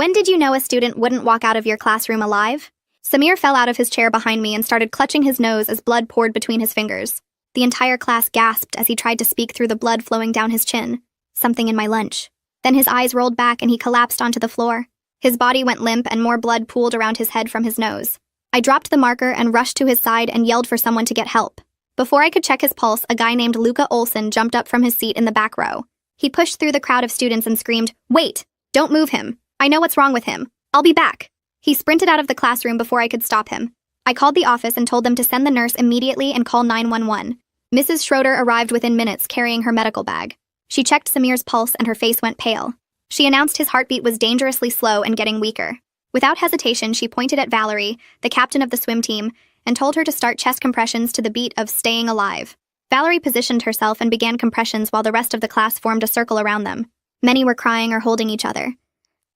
When did you know a student wouldn't walk out of your classroom alive? Samir fell out of his chair behind me and started clutching his nose as blood poured between his fingers. The entire class gasped as he tried to speak through the blood flowing down his chin. Something in my lunch. Then his eyes rolled back and he collapsed onto the floor. His body went limp and more blood pooled around his head from his nose. I dropped the marker and rushed to his side and yelled for someone to get help. Before I could check his pulse, a guy named Luca Olson jumped up from his seat in the back row. He pushed through the crowd of students and screamed, "Wait! Don't move him! I know what's wrong with him. I'll be back!" He sprinted out of the classroom before I could stop him. I called the office and told them to send the nurse immediately and call 911. Mrs. Schroeder arrived within minutes carrying her medical bag. She checked Samir's pulse and her face went pale. She announced his heartbeat was dangerously slow and getting weaker. Without hesitation, she pointed at Valerie, the captain of the swim team, and told her to start chest compressions to the beat of "Staying Alive." Valerie positioned herself and began compressions while the rest of the class formed a circle around them. Many were crying or holding each other.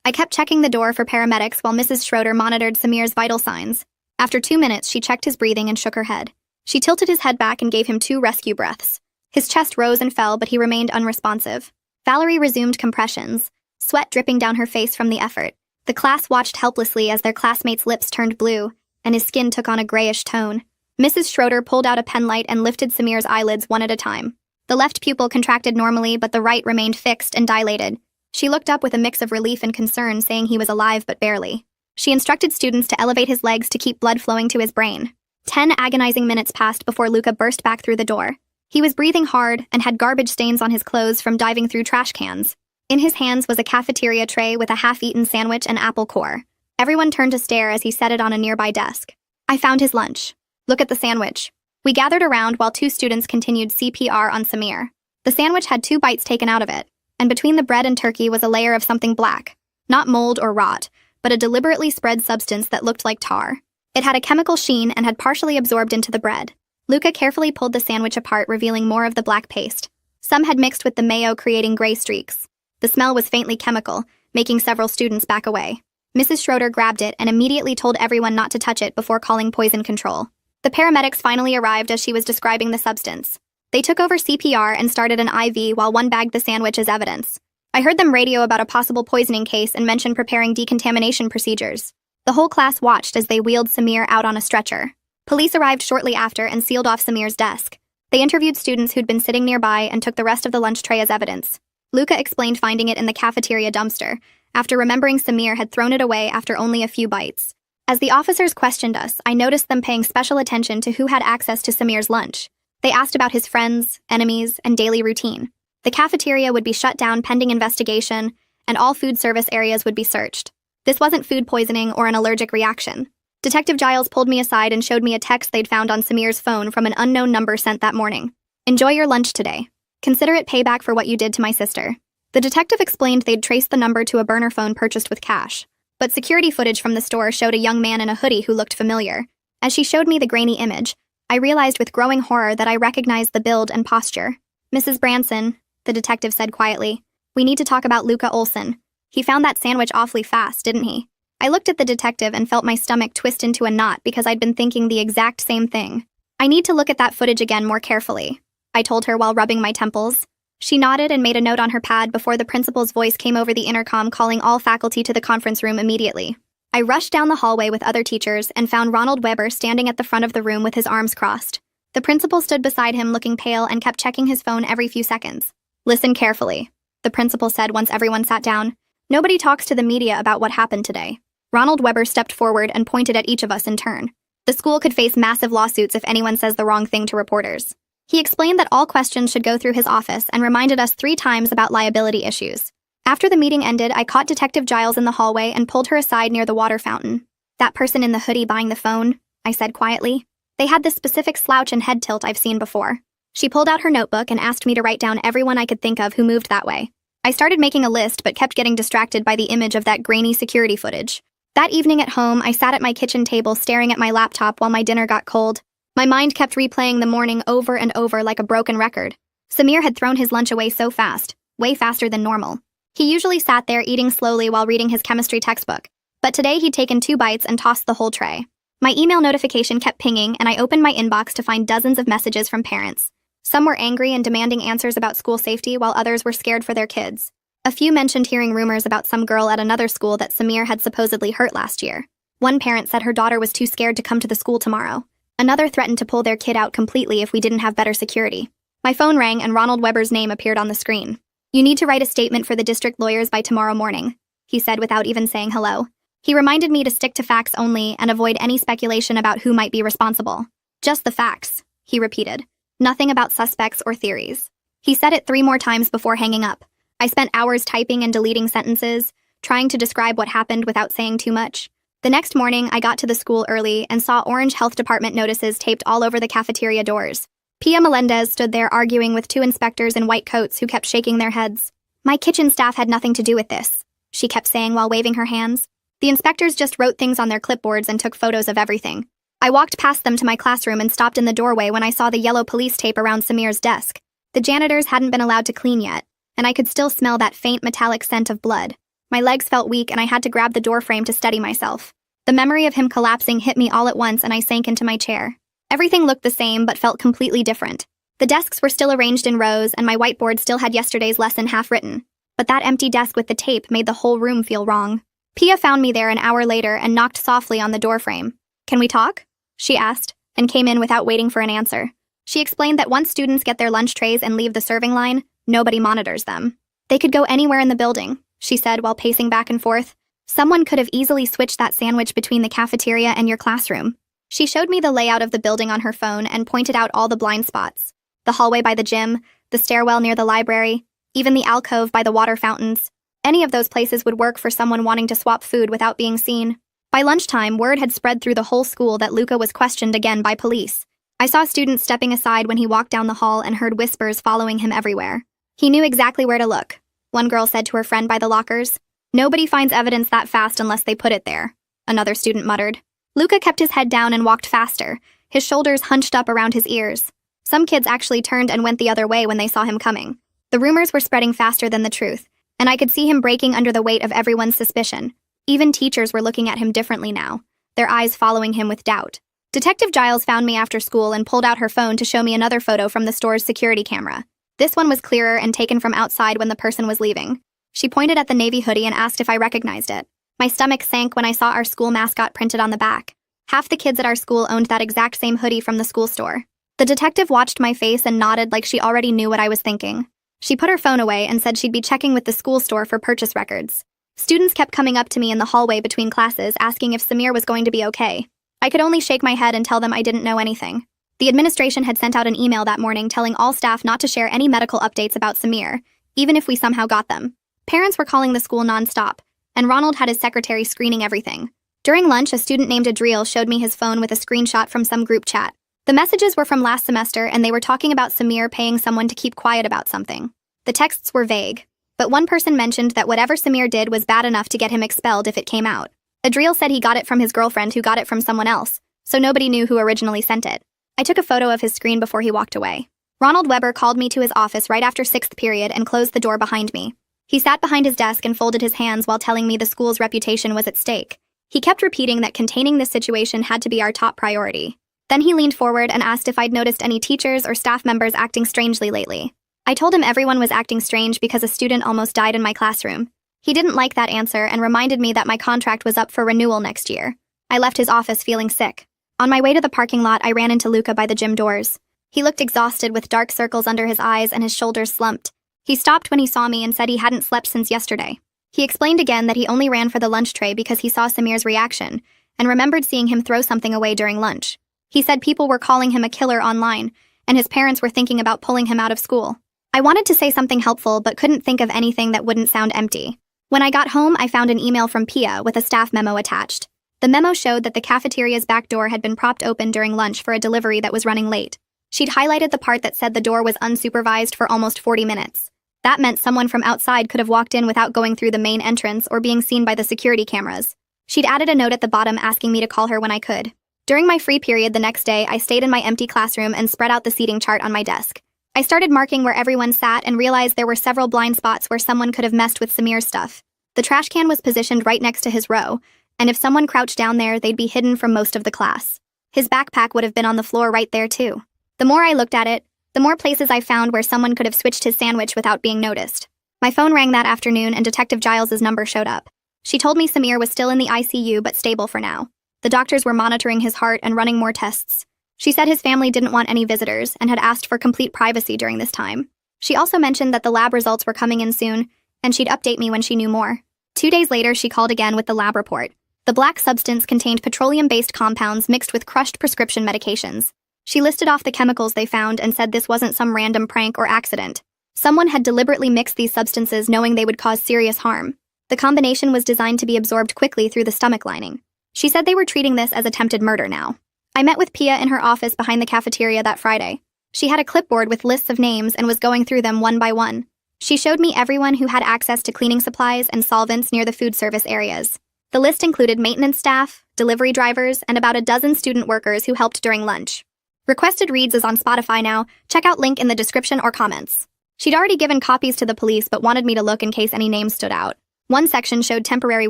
I kept checking the door for paramedics while Mrs. Schroeder monitored Samir's vital signs. After 2 minutes, she checked his breathing and shook her head. She tilted his head back and gave him 2 rescue breaths. His chest rose and fell, but he remained unresponsive. Valerie resumed compressions, sweat dripping down her face from the effort. The class watched helplessly as their classmates' lips turned blue, and his skin took on a grayish tone. Mrs. Schroeder pulled out a pen light and lifted Samir's eyelids one at a time. The left pupil contracted normally, but the right remained fixed and dilated. She looked up with a mix of relief and concern, saying he was alive but barely. She instructed students to elevate his legs to keep blood flowing to his brain. 10 agonizing minutes passed before Luca burst back through the door. He was breathing hard and had garbage stains on his clothes from diving through trash cans. In his hands was a cafeteria tray with a half-eaten sandwich and apple core. Everyone turned to stare as he set it on a nearby desk. "I found his lunch. Look at the sandwich." We gathered around while 2 students continued CPR on Samir. The sandwich had 2 bites taken out of it, and between the bread and turkey was a layer of something black. Not mold or rot, but a deliberately spread substance that looked like tar. It had a chemical sheen and had partially absorbed into the bread. Luca carefully pulled the sandwich apart, revealing more of the black paste. Some had mixed with the mayo, creating gray streaks. The smell was faintly chemical, making several students back away. Mrs. Schroeder grabbed it and immediately told everyone not to touch it before calling poison control. The paramedics finally arrived as she was describing the substance. They took over CPR and started an IV while one bagged the sandwich as evidence. I heard them radio about a possible poisoning case and mention preparing decontamination procedures. The whole class watched as they wheeled Samir out on a stretcher. Police arrived shortly after and sealed off Samir's desk. They interviewed students who'd been sitting nearby and took the rest of the lunch tray as evidence. Luca explained finding it in the cafeteria dumpster, after remembering Samir had thrown it away after only a few bites. As the officers questioned us, I noticed them paying special attention to who had access to Samir's lunch. They asked about his friends, enemies, and daily routine. The cafeteria would be shut down pending investigation, and all food service areas would be searched. This wasn't food poisoning or an allergic reaction. Detective Giles pulled me aside and showed me a text they'd found on Samir's phone from an unknown number sent that morning. "Enjoy your lunch today. Consider it payback for what you did to my sister." The detective explained they'd traced the number to a burner phone purchased with cash. But security footage from the store showed a young man in a hoodie who looked familiar. As she showed me the grainy image, I realized with growing horror that I recognized the build and posture. "Mrs. Branson," the detective said quietly, "we need to talk about Luca Olson. He found that sandwich awfully fast, didn't he?" I looked at the detective and felt my stomach twist into a knot because I'd been thinking the exact same thing. "I need to look at that footage again more carefully," I told her while rubbing my temples. She nodded and made a note on her pad before the principal's voice came over the intercom calling all faculty to the conference room immediately. I rushed down the hallway with other teachers and found Ronald Weber standing at the front of the room with his arms crossed. The principal stood beside him looking pale and kept checking his phone every few seconds. "Listen carefully," the principal said once everyone sat down. "Nobody talks to the media about what happened today." Ronald Weber stepped forward and pointed at each of us in turn. The school could face massive lawsuits if anyone says the wrong thing to reporters. He explained that all questions should go through his office and reminded us 3 times about liability issues. After the meeting ended, I caught Detective Giles in the hallway and pulled her aside near the water fountain. "That person in the hoodie buying the phone," I said quietly. "They had this specific slouch and head tilt I've seen before." She pulled out her notebook and asked me to write down everyone I could think of who moved that way. I started making a list but kept getting distracted by the image of that grainy security footage. That evening at home, I sat at my kitchen table staring at my laptop while my dinner got cold. My mind kept replaying the morning over and over like a broken record. Samir had thrown his lunch away so fast, way faster than normal. He usually sat there eating slowly while reading his chemistry textbook, but today he'd taken 2 bites and tossed the whole tray. My email notification kept pinging and I opened my inbox to find dozens of messages from parents. Some were angry and demanding answers about school safety while others were scared for their kids. A few mentioned hearing rumors about some girl at another school that Samir had supposedly hurt last year. One parent said her daughter was too scared to come to the school tomorrow. Another threatened to pull their kid out completely if we didn't have better security. My phone rang and Ronald Weber's name appeared on the screen. "You need to write a statement for the district lawyers by tomorrow morning," he said without even saying hello. He reminded me to stick to facts only and avoid any speculation about who might be responsible. "Just the facts," he repeated. "Nothing about suspects or theories." He said it 3 more times before hanging up. I spent hours typing and deleting sentences, trying to describe what happened without saying too much. The next morning, I got to the school early and saw orange health department notices taped all over the cafeteria doors. Pia Melendez stood there arguing with 2 inspectors in white coats who kept shaking their heads. "My kitchen staff had nothing to do with this," she kept saying while waving her hands. The inspectors just wrote things on their clipboards and took photos of everything. I walked past them to my classroom and stopped in the doorway when I saw the yellow police tape around Samir's desk. The janitors hadn't been allowed to clean yet, and I could still smell that faint metallic scent of blood. My legs felt weak and I had to grab the doorframe to steady myself. The memory of him collapsing hit me all at once and I sank into my chair. Everything looked the same but felt completely different. The desks were still arranged in rows and my whiteboard still had yesterday's lesson half written. But that empty desk with the tape made the whole room feel wrong. Pia found me there an hour later and knocked softly on the doorframe. "Can we talk?" she asked, and came in without waiting for an answer. She explained that once students get their lunch trays and leave the serving line, nobody monitors them. "They could go anywhere in the building," she said while pacing back and forth. "Someone could have easily switched that sandwich between the cafeteria and your classroom." She showed me the layout of the building on her phone and pointed out all the blind spots. The hallway by the gym, the stairwell near the library, even the alcove by the water fountains. Any of those places would work for someone wanting to swap food without being seen. By lunchtime, word had spread through the whole school that Luca was questioned again by police. I saw students stepping aside when he walked down the hall and heard whispers following him everywhere. He knew exactly where to look, one girl said to her friend by the lockers. "Nobody finds evidence that fast unless they put it there," another student muttered. Luca kept his head down and walked faster, his shoulders hunched up around his ears. Some kids actually turned and went the other way when they saw him coming. The rumors were spreading faster than the truth, and I could see him breaking under the weight of everyone's suspicion. Even teachers were looking at him differently now, their eyes following him with doubt. Detective Giles found me after school and pulled out her phone to show me another photo from the store's security camera. This one was clearer and taken from outside when the person was leaving. She pointed at the navy hoodie and asked if I recognized it. My stomach sank when I saw our school mascot printed on the back. Half the kids at our school owned that exact same hoodie from the school store. The detective watched my face and nodded like she already knew what I was thinking. She put her phone away and said she'd be checking with the school store for purchase records. Students kept coming up to me in the hallway between classes asking if Samir was going to be okay. I could only shake my head and tell them I didn't know anything. The administration had sent out an email that morning telling all staff not to share any medical updates about Samir, even if we somehow got them. Parents were calling the school nonstop, and Ronald had his secretary screening everything. During lunch, a student named Adriel showed me his phone with a screenshot from some group chat. The messages were from last semester, and they were talking about Samir paying someone to keep quiet about something. The texts were vague, but one person mentioned that whatever Samir did was bad enough to get him expelled if it came out. Adriel said he got it from his girlfriend who got it from someone else, so nobody knew who originally sent it. I took a photo of his screen before he walked away. Ronald Weber called me to his office right after 6th period and closed the door behind me. He sat behind his desk and folded his hands while telling me the school's reputation was at stake. He kept repeating that containing this situation had to be our top priority. Then he leaned forward and asked if I'd noticed any teachers or staff members acting strangely lately. I told him everyone was acting strange because a student almost died in my classroom. He didn't like that answer and reminded me that my contract was up for renewal next year. I left his office feeling sick. On my way to the parking lot, I ran into Luca by the gym doors. He looked exhausted with dark circles under his eyes and his shoulders slumped. He stopped when he saw me and said he hadn't slept since yesterday. He explained again that he only ran for the lunch tray because he saw Samir's reaction and remembered seeing him throw something away during lunch. He said people were calling him a killer online, and his parents were thinking about pulling him out of school. I wanted to say something helpful but couldn't think of anything that wouldn't sound empty. When I got home, I found an email from Pia with a staff memo attached. The memo showed that the cafeteria's back door had been propped open during lunch for a delivery that was running late. She'd highlighted the part that said the door was unsupervised for almost 40 minutes. That meant someone from outside could have walked in without going through the main entrance or being seen by the security cameras. She'd added a note at the bottom asking me to call her when I could. During my free period the next day, I stayed in my empty classroom and spread out the seating chart on my desk. I started marking where everyone sat and realized there were several blind spots where someone could have messed with Samir's stuff. The trash can was positioned right next to his row, and if someone crouched down there, they'd be hidden from most of the class. His backpack would have been on the floor right there too. The more I looked at it, the more places I found where someone could have switched his sandwich without being noticed. My phone rang that afternoon and Detective Giles's number showed up. She told me Samir was still in the ICU but stable for now. The doctors were monitoring his heart and running more tests. She said his family didn't want any visitors and had asked for complete privacy during this time. She also mentioned that the lab results were coming in soon, and she'd update me when she knew more. 2 days later, she called again with the lab report. The black substance contained petroleum-based compounds mixed with crushed prescription medications. She listed off the chemicals they found and said this wasn't some random prank or accident. Someone had deliberately mixed these substances knowing they would cause serious harm. The combination was designed to be absorbed quickly through the stomach lining. She said they were treating this as attempted murder now. I met with Pia in her office behind the cafeteria that Friday. She had a clipboard with lists of names and was going through them one by one. She showed me everyone who had access to cleaning supplies and solvents near the food service areas. The list included maintenance staff, delivery drivers, and about a dozen student workers who helped during lunch. Requested Reads is on Spotify now. Check out link in the description or comments. She'd already given copies to the police but wanted me to look in case any names stood out. One section showed temporary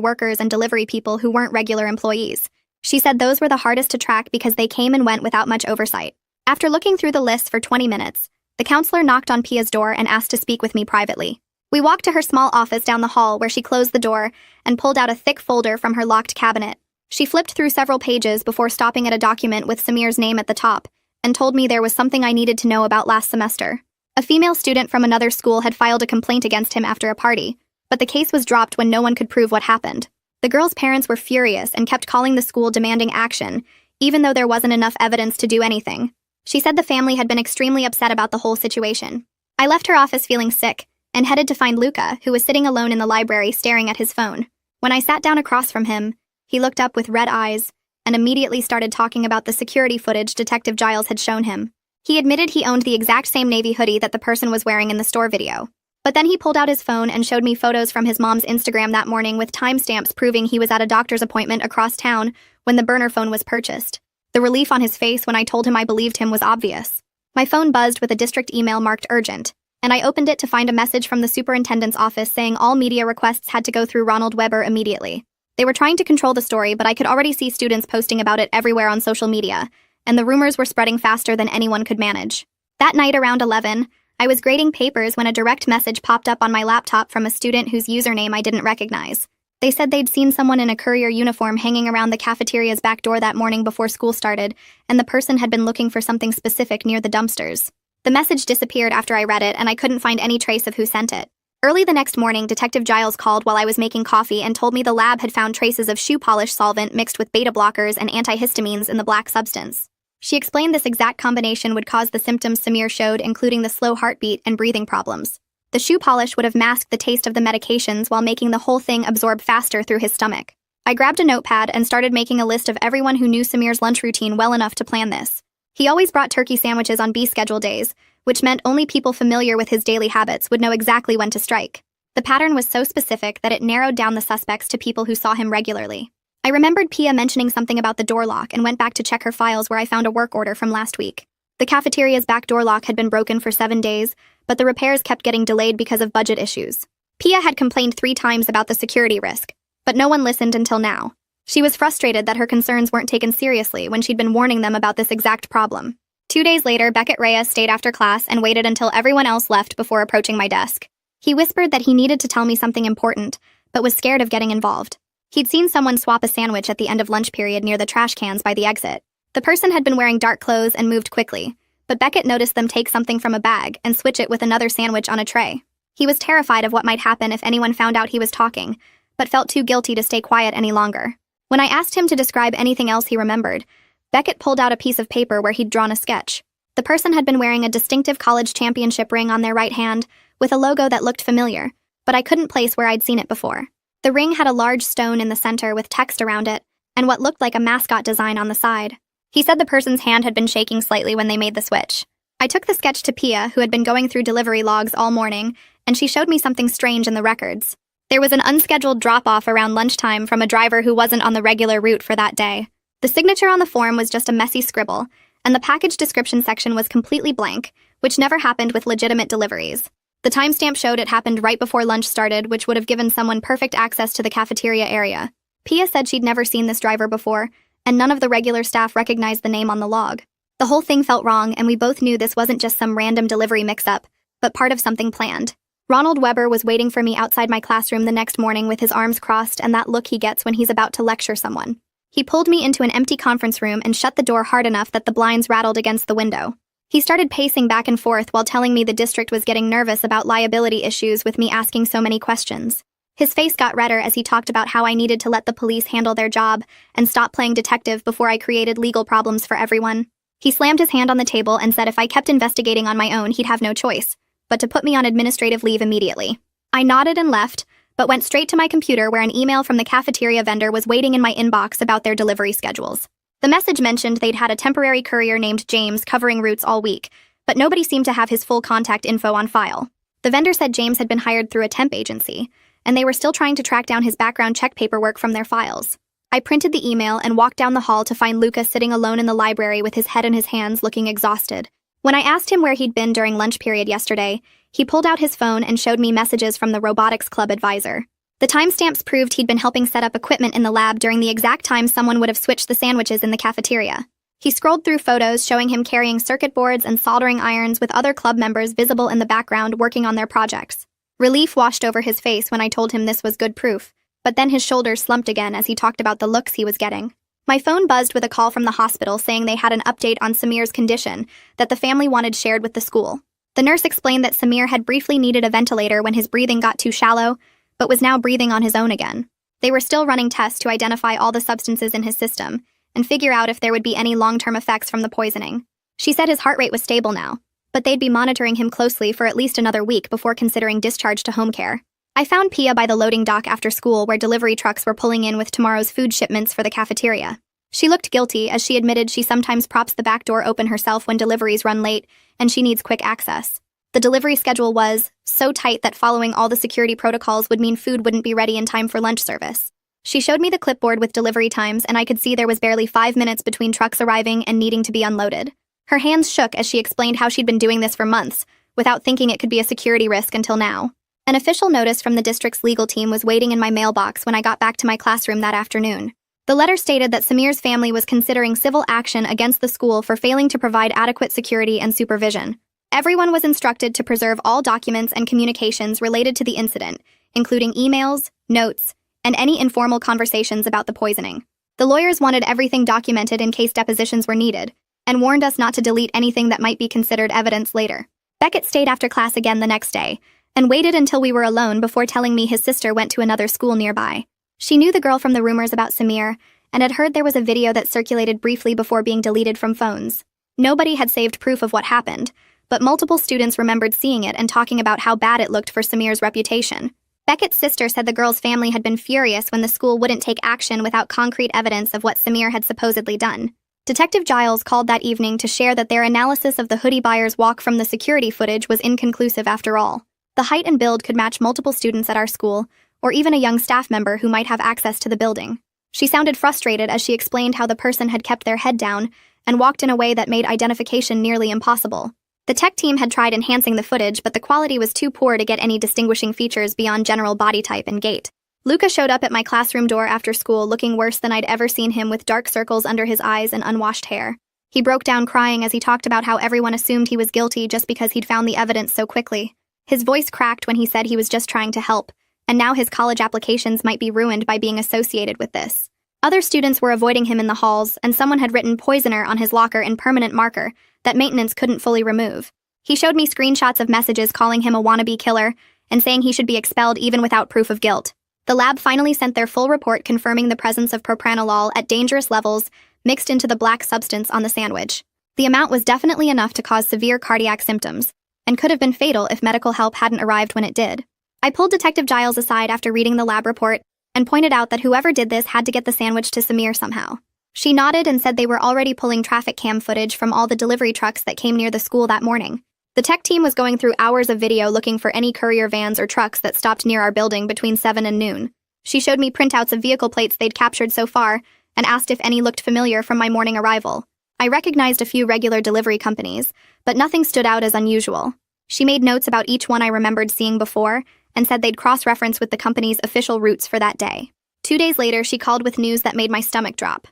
workers and delivery people who weren't regular employees. She said those were the hardest to track because they came and went without much oversight. After looking through the list for 20 minutes, the counselor knocked on Pia's door and asked to speak with me privately. We walked to her small office down the hall where she closed the door and pulled out a thick folder from her locked cabinet. She flipped through several pages before stopping at a document with Samir's name at the top and told me there was something I needed to know about last semester. A female student from another school had filed a complaint against him after a party, but the case was dropped when no one could prove what happened. The girl's parents were furious and kept calling the school demanding action, even though there wasn't enough evidence to do anything. She said the family had been extremely upset about the whole situation. I left her office feeling sick and headed to find Luca, who was sitting alone in the library staring at his phone. When I sat down across from him, he looked up with red eyes and immediately started talking about the security footage Detective Giles had shown him. He admitted he owned the exact same navy hoodie that the person was wearing in the store video. But then he pulled out his phone and showed me photos from his mom's Instagram that morning with timestamps proving he was at a doctor's appointment across town when the burner phone was purchased. The relief on his face when I told him I believed him was obvious. My phone buzzed with a district email marked urgent, and I opened it to find a message from the superintendent's office saying all media requests had to go through Ronald Weber immediately. They were trying to control the story, but I could already see students posting about it everywhere on social media, and the rumors were spreading faster than anyone could manage. That night around 11, I was grading papers when a direct message popped up on my laptop from a student whose username I didn't recognize. They said they'd seen someone in a courier uniform hanging around the cafeteria's back door that morning before school started, and the person had been looking for something specific near the dumpsters. The message disappeared after I read it, and I couldn't find any trace of who sent it. Early the next morning, Detective Giles called while I was making coffee and told me the lab had found traces of shoe polish solvent mixed with beta blockers and antihistamines in the black substance. She explained this exact combination would cause the symptoms Samir showed, including the slow heartbeat and breathing problems. The shoe polish would have masked the taste of the medications while making the whole thing absorb faster through his stomach. I grabbed a notepad and started making a list of everyone who knew Samir's lunch routine well enough to plan this. He always brought turkey sandwiches on B-schedule days, which meant only people familiar with his daily habits would know exactly when to strike. The pattern was so specific that it narrowed down the suspects to people who saw him regularly. I remembered Pia mentioning something about the door lock and went back to check her files where I found a work order from last week. The cafeteria's back door lock had been broken for 7 days, but the repairs kept getting delayed because of budget issues. Pia had complained 3 times about the security risk, but no one listened until now. She was frustrated that her concerns weren't taken seriously when she'd been warning them about this exact problem. 2 days later, Beckett Reyes stayed after class and waited until everyone else left before approaching my desk. He whispered that he needed to tell me something important, but was scared of getting involved. He'd seen someone swap a sandwich at the end of lunch period near the trash cans by the exit. The person had been wearing dark clothes and moved quickly, but Beckett noticed them take something from a bag and switch it with another sandwich on a tray. He was terrified of what might happen if anyone found out he was talking, but felt too guilty to stay quiet any longer. When I asked him to describe anything else he remembered, Beckett pulled out a piece of paper where he'd drawn a sketch. The person had been wearing a distinctive college championship ring on their right hand, with a logo that looked familiar, but I couldn't place where I'd seen it before. The ring had a large stone in the center with text around it, and what looked like a mascot design on the side. He said the person's hand had been shaking slightly when they made the switch. I took the sketch to Pia, who had been going through delivery logs all morning, and she showed me something strange in the records. There was an unscheduled drop-off around lunchtime from a driver who wasn't on the regular route for that day. The signature on the form was just a messy scribble, and the package description section was completely blank, which never happened with legitimate deliveries. The timestamp showed it happened right before lunch started, which would have given someone perfect access to the cafeteria area. Pia said she'd never seen this driver before, and none of the regular staff recognized the name on the log. The whole thing felt wrong, and we both knew this wasn't just some random delivery mix-up, but part of something planned. Ronald Weber was waiting for me outside my classroom the next morning with his arms crossed and that look he gets when he's about to lecture someone. He pulled me into an empty conference room and shut the door hard enough that the blinds rattled against the window. He started pacing back and forth while telling me the district was getting nervous about liability issues with me asking so many questions. His face got redder as he talked about how I needed to let the police handle their job and stop playing detective before I created legal problems for everyone. He slammed his hand on the table and said if I kept investigating on my own, he'd have no choice but to put me on administrative leave immediately. I nodded and left, but went straight to my computer where an email from the cafeteria vendor was waiting in my inbox about their delivery schedules. The message mentioned they'd had a temporary courier named James covering routes all week, but nobody seemed to have his full contact info on file. The vendor said James had been hired through a temp agency, and they were still trying to track down his background check paperwork from their files. I printed the email and walked down the hall to find Luca sitting alone in the library with his head in his hands looking exhausted. When I asked him where he'd been during lunch period yesterday, he pulled out his phone and showed me messages from the robotics club advisor. The timestamps proved he'd been helping set up equipment in the lab during the exact time someone would have switched the sandwiches in the cafeteria. He scrolled through photos showing him carrying circuit boards and soldering irons with other club members visible in the background working on their projects. Relief washed over his face when I told him this was good proof, but then his shoulders slumped again as he talked about the looks he was getting. My phone buzzed with a call from the hospital saying they had an update on Samir's condition that the family wanted shared with the school. The nurse explained that Samir had briefly needed a ventilator when his breathing got too shallow, but was now breathing on his own again. They were still running tests to identify all the substances in his system and figure out if there would be any long-term effects from the poisoning. She said his heart rate was stable now, but they'd be monitoring him closely for at least another week before considering discharge to home care. I found Pia by the loading dock after school where delivery trucks were pulling in with tomorrow's food shipments for the cafeteria. She looked guilty as she admitted she sometimes props the back door open herself when deliveries run late and she needs quick access. The delivery schedule was so tight that following all the security protocols would mean food wouldn't be ready in time for lunch service. She showed me the clipboard with delivery times and I could see there was barely 5 minutes between trucks arriving and needing to be unloaded. Her hands shook as she explained how she'd been doing this for months, without thinking it could be a security risk until now. An official notice from the district's legal team was waiting in my mailbox when I got back to my classroom that afternoon. The letter stated that Samir's family was considering civil action against the school for failing to provide adequate security and supervision. Everyone was instructed to preserve all documents and communications related to the incident, including emails, notes, and any informal conversations about the poisoning. The lawyers wanted everything documented in case depositions were needed, and warned us not to delete anything that might be considered evidence later. Beckett stayed after class again the next day, and waited until we were alone before telling me his sister went to another school nearby. She knew the girl from the rumors about Samir, and had heard there was a video that circulated briefly before being deleted from phones. Nobody had saved proof of what happened, but multiple students remembered seeing it and talking about how bad it looked for Samir's reputation. Beckett's sister said the girl's family had been furious when the school wouldn't take action without concrete evidence of what Samir had supposedly done. Detective Giles called that evening to share that their analysis of the hoodie buyer's walk from the security footage was inconclusive after all. The height and build could match multiple students at our school, or even a young staff member who might have access to the building. She sounded frustrated as she explained how the person had kept their head down and walked in a way that made identification nearly impossible. The tech team had tried enhancing the footage, but the quality was too poor to get any distinguishing features beyond general body type and gait. Luca showed up at my classroom door after school looking worse than I'd ever seen him, with dark circles under his eyes and unwashed hair. He broke down crying as he talked about how everyone assumed he was guilty just because he'd found the evidence so quickly. His voice cracked when he said he was just trying to help, and now his college applications might be ruined by being associated with this. Other students were avoiding him in the halls, and someone had written poisoner on his locker in permanent marker that maintenance couldn't fully remove. He showed me screenshots of messages calling him a wannabe killer and saying he should be expelled even without proof of guilt. The lab finally sent their full report confirming the presence of propranolol at dangerous levels mixed into the black substance on the sandwich. The amount was definitely enough to cause severe cardiac symptoms, and could have been fatal if medical help hadn't arrived when it did. I pulled Detective Giles aside after reading the lab report and pointed out that whoever did this had to get the sandwich to Samir somehow. She nodded and said they were already pulling traffic cam footage from all the delivery trucks that came near the school that morning. The tech team was going through hours of video looking for any courier vans or trucks that stopped near our building between 7 and noon. She showed me printouts of vehicle plates they'd captured so far and asked if any looked familiar from my morning arrival. I recognized a few regular delivery companies, but nothing stood out as unusual. She made notes about each one I remembered seeing before and said they'd cross-reference with the company's official routes for that day. 2 days later, she called with news that made my stomach drop.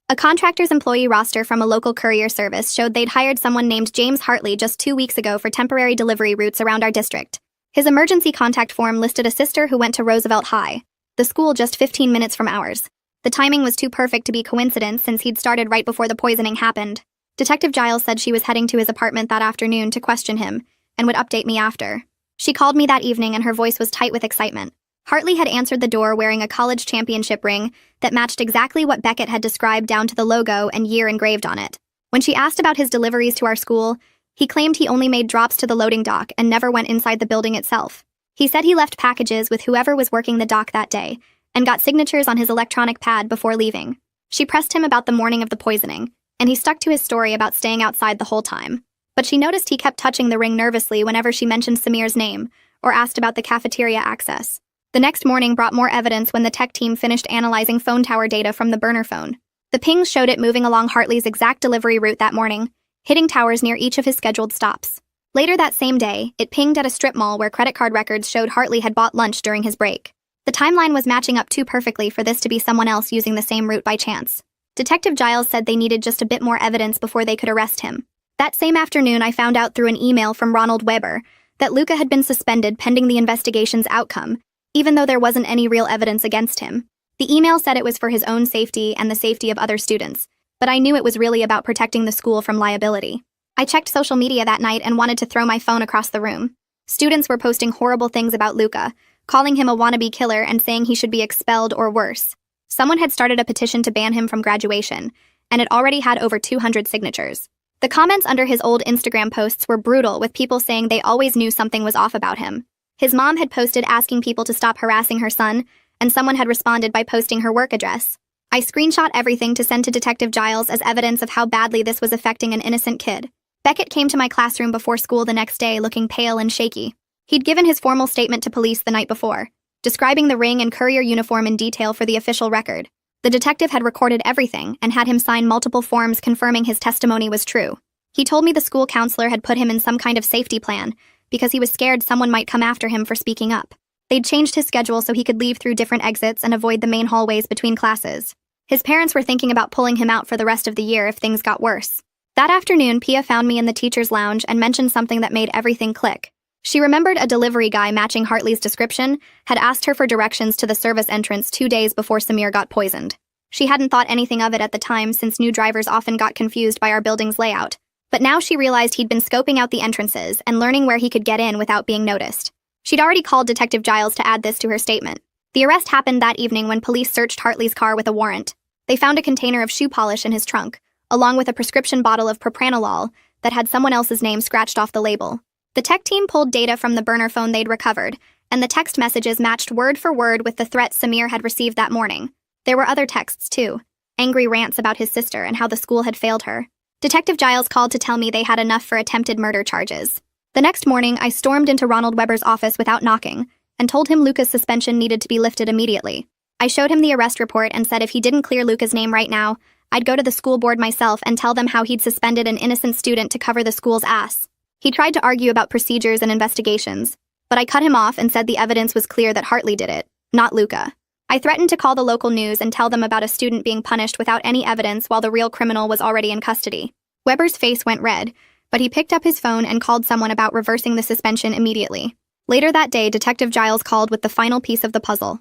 A contractor's employee roster from a local courier service showed they'd hired someone named James Hartley just 2 weeks ago for temporary delivery routes around our district. His emergency contact form listed a sister who went to Roosevelt High, the school just 15 minutes from ours. The timing was too perfect to be coincidence since he'd started right before the poisoning happened. Detective Giles said she was heading to his apartment that afternoon to question him, and would update me after. She called me that evening and her voice was tight with excitement. Hartley had answered the door wearing a college championship ring that matched exactly what Beckett had described down to the logo and year engraved on it. When she asked about his deliveries to our school, he claimed he only made drops to the loading dock and never went inside the building itself. He said he left packages with whoever was working the dock that day and got signatures on his electronic pad before leaving. She pressed him about the morning of the poisoning, and he stuck to his story about staying outside the whole time. But she noticed he kept touching the ring nervously whenever she mentioned Samir's name or asked about the cafeteria access. The next morning brought more evidence when the tech team finished analyzing phone tower data from the burner phone. The pings showed it moving along Hartley's exact delivery route that morning, hitting towers near each of his scheduled stops. Later that same day, it pinged at a strip mall where credit card records showed Hartley had bought lunch during his break. The timeline was matching up too perfectly for this to be someone else using the same route by chance. Detective Giles said they needed just a bit more evidence before they could arrest him. That same afternoon, I found out through an email from Ronald Weber that Luca had been suspended pending the investigation's outcome, even though there wasn't any real evidence against him. The email said it was for his own safety and the safety of other students, but I knew it was really about protecting the school from liability. I checked social media that night and wanted to throw my phone across the room. Students were posting horrible things about Luca, calling him a wannabe killer and saying he should be expelled or worse. Someone had started a petition to ban him from graduation, and it already had over 200 signatures. The comments under his old Instagram posts were brutal, with people saying they always knew something was off about him. His mom had posted asking people to stop harassing her son, and someone had responded by posting her work address. I screenshot everything to send to Detective Giles as evidence of how badly this was affecting an innocent kid. Beckett came to my classroom before school the next day looking pale and shaky. He'd given his formal statement to police the night before, describing the ring and courier uniform in detail for the official record. The detective had recorded everything and had him sign multiple forms confirming his testimony was true. He told me the school counselor had put him in some kind of safety plan because he was scared someone might come after him for speaking up. They'd changed his schedule so he could leave through different exits and avoid the main hallways between classes. His parents were thinking about pulling him out for the rest of the year if things got worse. That afternoon, Pia found me in the teacher's lounge and mentioned something that made everything click. She remembered a delivery guy matching Hartley's description had asked her for directions to the service entrance 2 days before Samir got poisoned. She hadn't thought anything of it at the time since new drivers often got confused by our building's layout. But now she realized he'd been scoping out the entrances and learning where he could get in without being noticed. She'd already called Detective Giles to add this to her statement. The arrest happened that evening when police searched Hartley's car with a warrant. They found a container of shoe polish in his trunk, along with a prescription bottle of propranolol that had someone else's name scratched off the label. The tech team pulled data from the burner phone they'd recovered, and the text messages matched word for word with the threats Samir had received that morning. There were other texts, too. Angry rants about his sister and how the school had failed her. Detective Giles called to tell me they had enough for attempted murder charges. The next morning, I stormed into Ronald Weber's office without knocking and told him Luca's suspension needed to be lifted immediately. I showed him the arrest report and said if he didn't clear Luca's name right now, I'd go to the school board myself and tell them how he'd suspended an innocent student to cover the school's ass. He tried to argue about procedures and investigations, but I cut him off and said the evidence was clear that Hartley did it, not Luca. I threatened to call the local news and tell them about a student being punished without any evidence while the real criminal was already in custody. Weber's face went red, but he picked up his phone and called someone about reversing the suspension immediately. Later that day, Detective Giles called with the final piece of the puzzle.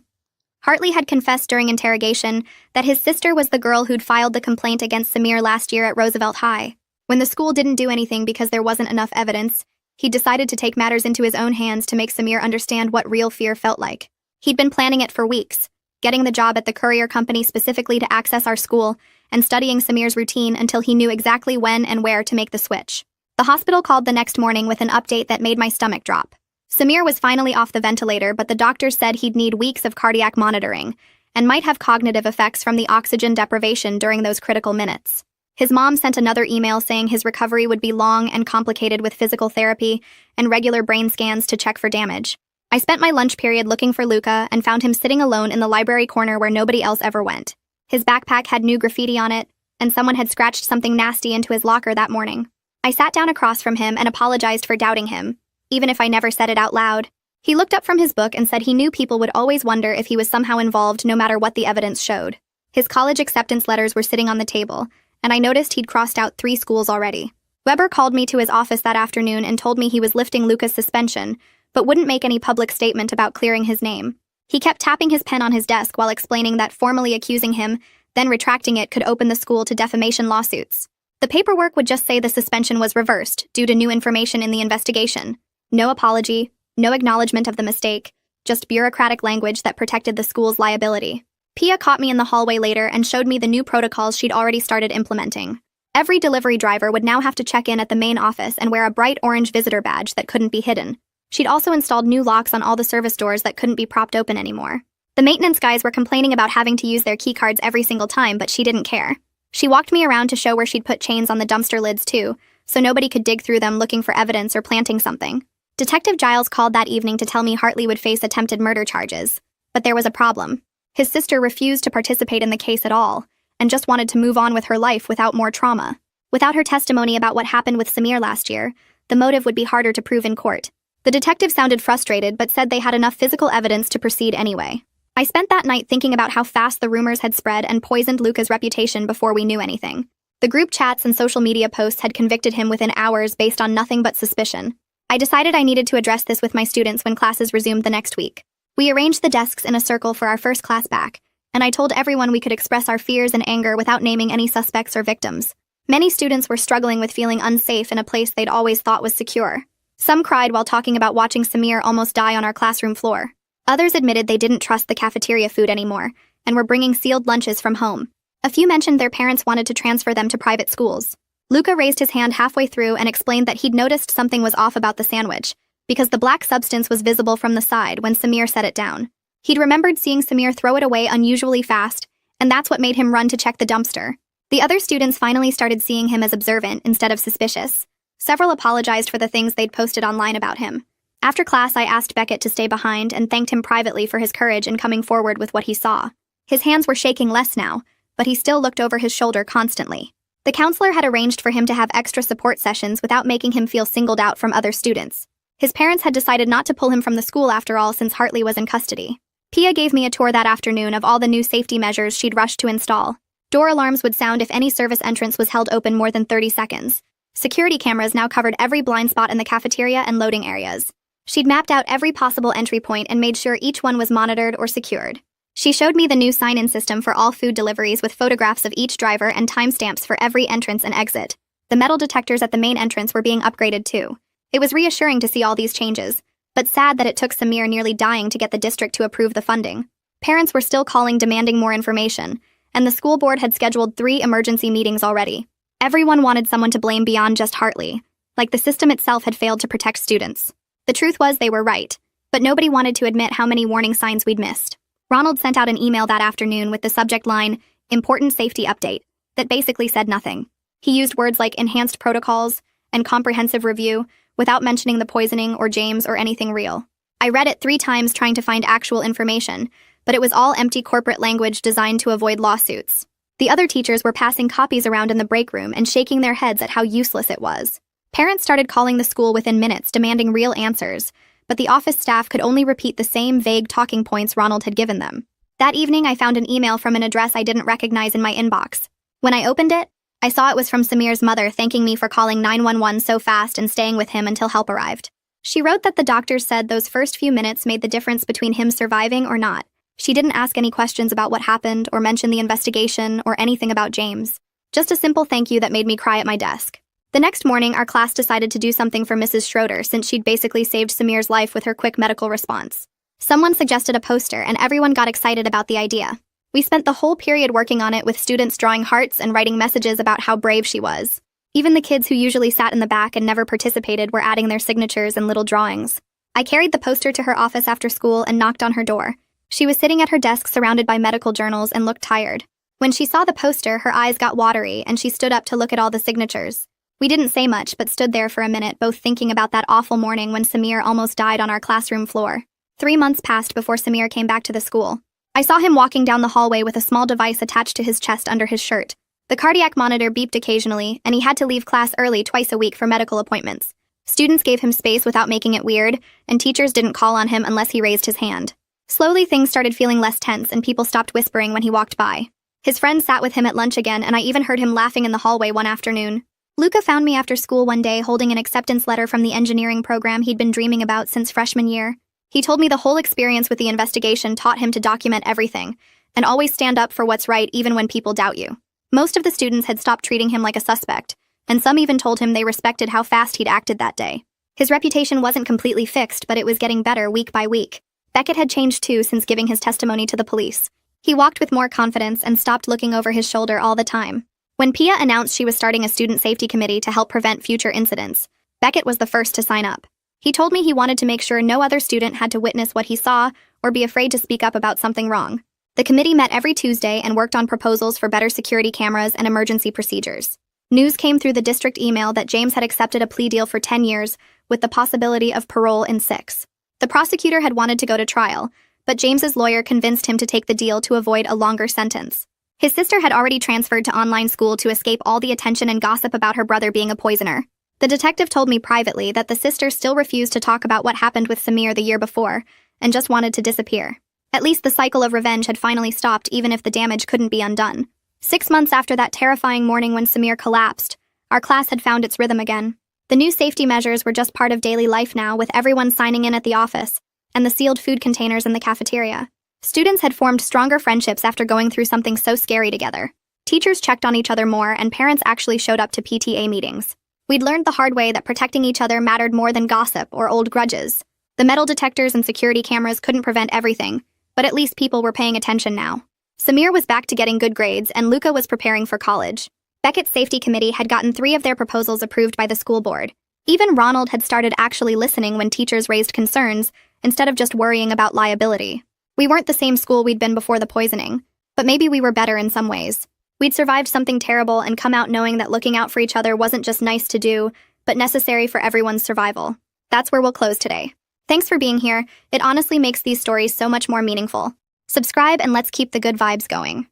Hartley had confessed during interrogation that his sister was the girl who'd filed the complaint against Samir last year at Roosevelt High. When the school didn't do anything because there wasn't enough evidence, he decided to take matters into his own hands to make Samir understand what real fear felt like. He'd been planning it for weeks, getting the job at the courier company specifically to access our school, and studying Samir's routine until he knew exactly when and where to make the switch. The hospital called the next morning with an update that made my stomach drop. Samir was finally off the ventilator, but the doctors said he'd need weeks of cardiac monitoring and might have cognitive effects from the oxygen deprivation during those critical minutes. His mom sent another email saying his recovery would be long and complicated with physical therapy and regular brain scans to check for damage. I spent my lunch period looking for Luca and found him sitting alone in the library corner where nobody else ever went. His backpack had new graffiti on it, and someone had scratched something nasty into his locker that morning. I sat down across from him and apologized for doubting him, even if I never said it out loud. He looked up from his book and said he knew people would always wonder if he was somehow involved no matter what the evidence showed. His college acceptance letters were sitting on the table, and I noticed he'd crossed out 3 schools already. Weber called me to his office that afternoon and told me he was lifting Luca's suspension, but wouldn't make any public statement about clearing his name. He kept tapping his pen on his desk while explaining that formally accusing him, then retracting it, could open the school to defamation lawsuits. The paperwork would just say the suspension was reversed due to new information in the investigation. No apology, no acknowledgement of the mistake, just bureaucratic language that protected the school's liability. Pia caught me in the hallway later and showed me the new protocols she'd already started implementing. Every delivery driver would now have to check in at the main office and wear a bright orange visitor badge that couldn't be hidden. She'd also installed new locks on all the service doors that couldn't be propped open anymore. The maintenance guys were complaining about having to use their keycards every single time, but she didn't care. She walked me around to show where she'd put chains on the dumpster lids too, so nobody could dig through them looking for evidence or planting something. Detective Giles called that evening to tell me Hartley would face attempted murder charges. But there was a problem. His sister refused to participate in the case at all, and just wanted to move on with her life without more trauma. Without her testimony about what happened with Samir last year, the motive would be harder to prove in court. The detective sounded frustrated but said they had enough physical evidence to proceed anyway. I spent that night thinking about how fast the rumors had spread and poisoned Luca's reputation before we knew anything. The group chats and social media posts had convicted him within hours based on nothing but suspicion. I decided I needed to address this with my students when classes resumed the next week. We arranged the desks in a circle for our first class back, and I told everyone we could express our fears and anger without naming any suspects or victims. Many students were struggling with feeling unsafe in a place they'd always thought was secure. Some cried while talking about watching Samir almost die on our classroom floor. Others admitted they didn't trust the cafeteria food anymore, and were bringing sealed lunches from home. A few mentioned their parents wanted to transfer them to private schools. Luca raised his hand halfway through and explained that he'd noticed something was off about the sandwich, because the black substance was visible from the side when Samir set it down. He'd remembered seeing Samir throw it away unusually fast, and that's what made him run to check the dumpster. The other students finally started seeing him as observant instead of suspicious. Several apologized for the things they'd posted online about him. After class, I asked Beckett to stay behind and thanked him privately for his courage in coming forward with what he saw. His hands were shaking less now, but he still looked over his shoulder constantly. The counselor had arranged for him to have extra support sessions without making him feel singled out from other students. His parents had decided not to pull him from the school after all since Hartley was in custody. Pia gave me a tour that afternoon of all the new safety measures she'd rushed to install. Door alarms would sound if any service entrance was held open more than 30 seconds. Security cameras now covered every blind spot in the cafeteria and loading areas. She'd mapped out every possible entry point and made sure each one was monitored or secured. She showed me the new sign-in system for all food deliveries with photographs of each driver and timestamps for every entrance and exit. The metal detectors at the main entrance were being upgraded too. It was reassuring to see all these changes, but sad that it took Samir nearly dying to get the district to approve the funding. Parents were still calling demanding more information, and the school board had scheduled 3 emergency meetings already. Everyone wanted someone to blame beyond just Hartley, like the system itself had failed to protect students. The truth was they were right, but nobody wanted to admit how many warning signs we'd missed. Ronald sent out an email that afternoon with the subject line, "Important Safety Update," that basically said nothing. He used words like enhanced protocols and comprehensive review without mentioning the poisoning or James or anything real. I read it 3 times trying to find actual information, but it was all empty corporate language designed to avoid lawsuits. The other teachers were passing copies around in the break room and shaking their heads at how useless it was. Parents started calling the school within minutes, demanding real answers, but the office staff could only repeat the same vague talking points Ronald had given them. That evening, I found an email from an address I didn't recognize in my inbox. When I opened it, I saw it was from Samir's mother thanking me for calling 911 so fast and staying with him until help arrived. She wrote that the doctors said those first few minutes made the difference between him surviving or not. She didn't ask any questions about what happened or mention the investigation or anything about James. Just a simple thank you that made me cry at my desk. The next morning, our class decided to do something for Mrs. Schroeder since she'd basically saved Samir's life with her quick medical response. Someone suggested a poster and everyone got excited about the idea. We spent the whole period working on it with students drawing hearts and writing messages about how brave she was. Even the kids who usually sat in the back and never participated were adding their signatures and little drawings. I carried the poster to her office after school and knocked on her door. She was sitting at her desk surrounded by medical journals and looked tired. When she saw the poster, her eyes got watery and she stood up to look at all the signatures. We didn't say much, but stood there for a minute, both thinking about that awful morning when Samir almost died on our classroom floor. 3 months passed before Samir came back to the school. I saw him walking down the hallway with a small device attached to his chest under his shirt. The cardiac monitor beeped occasionally, and he had to leave class early twice a week for medical appointments. Students gave him space without making it weird, and teachers didn't call on him unless he raised his hand. Slowly, things started feeling less tense, and people stopped whispering when he walked by. His friends sat with him at lunch again, and I even heard him laughing in the hallway one afternoon. Luca found me after school one day holding an acceptance letter from the engineering program he'd been dreaming about since freshman year. He told me the whole experience with the investigation taught him to document everything and always stand up for what's right even when people doubt you. Most of the students had stopped treating him like a suspect, and some even told him they respected how fast he'd acted that day. His reputation wasn't completely fixed, but it was getting better week by week. Beckett had changed too since giving his testimony to the police. He walked with more confidence and stopped looking over his shoulder all the time. When Pia announced she was starting a student safety committee to help prevent future incidents, Beckett was the first to sign up. He told me he wanted to make sure no other student had to witness what he saw or be afraid to speak up about something wrong. The committee met every Tuesday and worked on proposals for better security cameras and emergency procedures. News came through the district email that James had accepted a plea deal for 10 years with the possibility of parole in 6. The prosecutor had wanted to go to trial, but James's lawyer convinced him to take the deal to avoid a longer sentence. His sister had already transferred to online school to escape all the attention and gossip about her brother being a poisoner. The detective told me privately that the sister still refused to talk about what happened with Samir the year before and just wanted to disappear. At least the cycle of revenge had finally stopped, even if the damage couldn't be undone. 6 months after that terrifying morning when Samir collapsed, our class had found its rhythm again. The new safety measures were just part of daily life now, with everyone signing in at the office and the sealed food containers in the cafeteria. Students had formed stronger friendships after going through something so scary together. Teachers checked on each other more, and parents actually showed up to PTA meetings. We'd learned the hard way that protecting each other mattered more than gossip or old grudges. The metal detectors and security cameras couldn't prevent everything, but at least people were paying attention now. Samir was back to getting good grades, and Luca was preparing for college. Beckett's safety committee had gotten 3 of their proposals approved by the school board. Even Ronald had started actually listening when teachers raised concerns, instead of just worrying about liability. We weren't the same school we'd been before the poisoning, but maybe we were better in some ways. We'd survived something terrible and come out knowing that looking out for each other wasn't just nice to do, but necessary for everyone's survival. That's where we'll close today. Thanks for being here. It honestly makes these stories so much more meaningful. Subscribe and let's keep the good vibes going.